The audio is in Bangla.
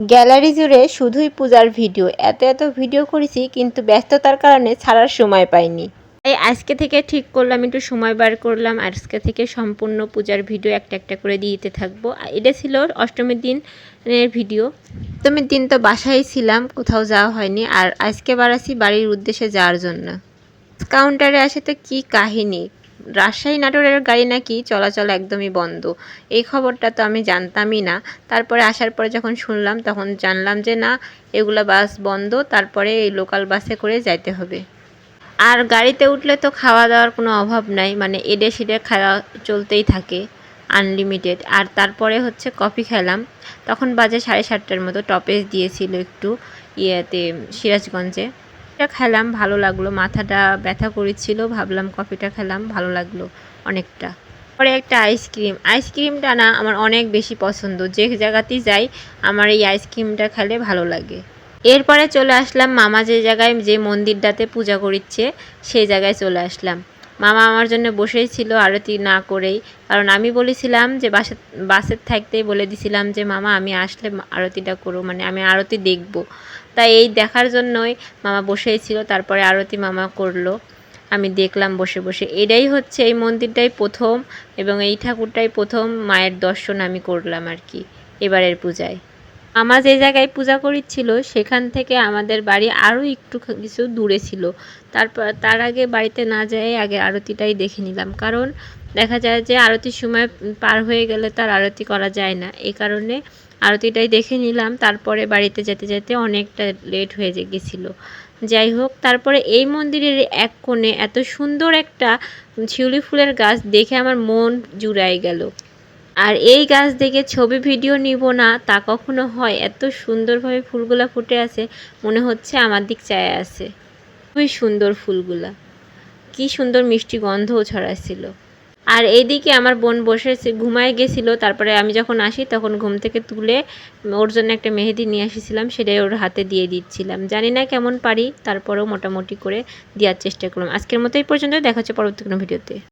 গ্যালারি জুড়ে শুধুই পূজার ভিডিও, এত ভিডিও করেছি কিন্তু ব্যস্ততার কারণে ছাড়ার সময় পাইনি। তাই আজকে থেকে ঠিক করলাম, একটু সময় বার করলাম, আজকে থেকে সম্পূর্ণ পূজার ভিডিও একটা করে দিতে থাকবো। এটা ছিল অষ্টমীর দিনের ভিডিও। অষ্টমীর দিন তো বাসায় ছিলাম, কোথাও যাওয়া হয়নি। আর আজকে বাড়াচ্ছি বাড়ির উদ্দেশ্যে যাওয়ার জন্য। কাউন্টারে আসে তো কি কাহিনী, রাজশাহী নাটোরের গাড়ি নাকি চলাচল একদমই বন্ধ। এই খবরটা তো আমি জানতামই না। তারপরে আসার পরে যখন শুনলাম তখন জানলাম যে না, এগুলো বাস বন্ধ, তারপরে এই লোকাল বাসে করে যাইতে হবে। আর গাড়িতে উঠলে তো খাওয়া দাওয়ার কোনো অভাব নাই, মানে এডে সেডে খাওয়া চলতেই থাকে আনলিমিটেড। আর তারপরে হচ্ছে কফি খেলাম, তখন বাজে 7:30টার মতো। টপেস দিয়েছিল একটু ইয়েতে, সিরাজগঞ্জে। এটা খেলাম, ভালো লাগলো, মাথাটা ব্যথা করেছিল, ভাবলাম কফিটা খেলাম, ভালো লাগলো অনেকটা। পরে একটা আইসক্রিমটা না আমার অনেক বেশি পছন্দ, যে জায়গাতেই যাই আমার এই আইসক্রিমটা খেলে ভালো লাগে। এরপরে চলে আসলাম মামা যে জায়গায়, যে মন্দিরটাতে পূজা করছে সেই জায়গায় চলে আসলাম। মামা আমার জন্য বসেই ছিল আরতি না করেই, কারণ আমি বলেছিলাম যে বাসের থাকতেই বলে দিছিলাম যে মামা আমি আসলে আরতিটা করো, মানে আমি আরতি দেখব। তাই এই দেখার জন্যই মামা বসেই ছিল। তারপরে আরতি মামা করলো, আমি দেখলাম বসে বসে। এটাই হচ্ছে, এই মন্দিরটাই প্রথম এবং এই ঠাকুরটাই প্রথম মায়ের দর্শন আমি করলাম আর কি এবারের পূজায়। মামা যে জায়গায় পূজা করেছিল সেখান থেকে আমাদের বাড়ি আরও একটু কিছু দূরে ছিল। তার আগে বাড়িতে না যেয়ে আগে আরতিটাই দেখে নিলাম, কারণ দেখা যায় যে আরতির সময় পার হয়ে গেলে তার আরতি করা যায় না। এই কারণে আরতিটাই দেখে নিলাম। তারপরে বাড়িতে যেতে যেতে অনেকটা লেট হয়ে গেছিলো। যাই হোক, তারপরে এই মন্দিরের এক কোণে এত সুন্দর একটা শিউলি ফুলের গাছ দেখে আমার মন জুড়াই গেল। আর এই গাছ দেখে ছবি ভিডিও নিব না তা কখনো হয়, এত সুন্দরভাবে ফুলগুলা ফুটে আছে, মনে হচ্ছে আমার দিক চায় আছে। খুবই সুন্দর ফুলগুলা, কি সুন্দর মিষ্টি গন্ধও ছড়াচ্ছিল। আর এইদিকে আমার বোন বসে ঘুমায় গেছিল। তারপরে আমি যখন আসি তখন ঘুম থেকে তুলে ওর জন্য একটা মেহেদি নিয়ে এসেছিলাম, সেটাই ওর হাতে দিয়ে দিচ্ছিলাম। জানি না কেমন পারি, তারপরেও মোটামুটি করে দেওয়ার চেষ্টা করলাম। আজকের মতো এই পর্যন্ত, দেখা হচ্ছে পরবর্তী কোনো ভিডিওতে।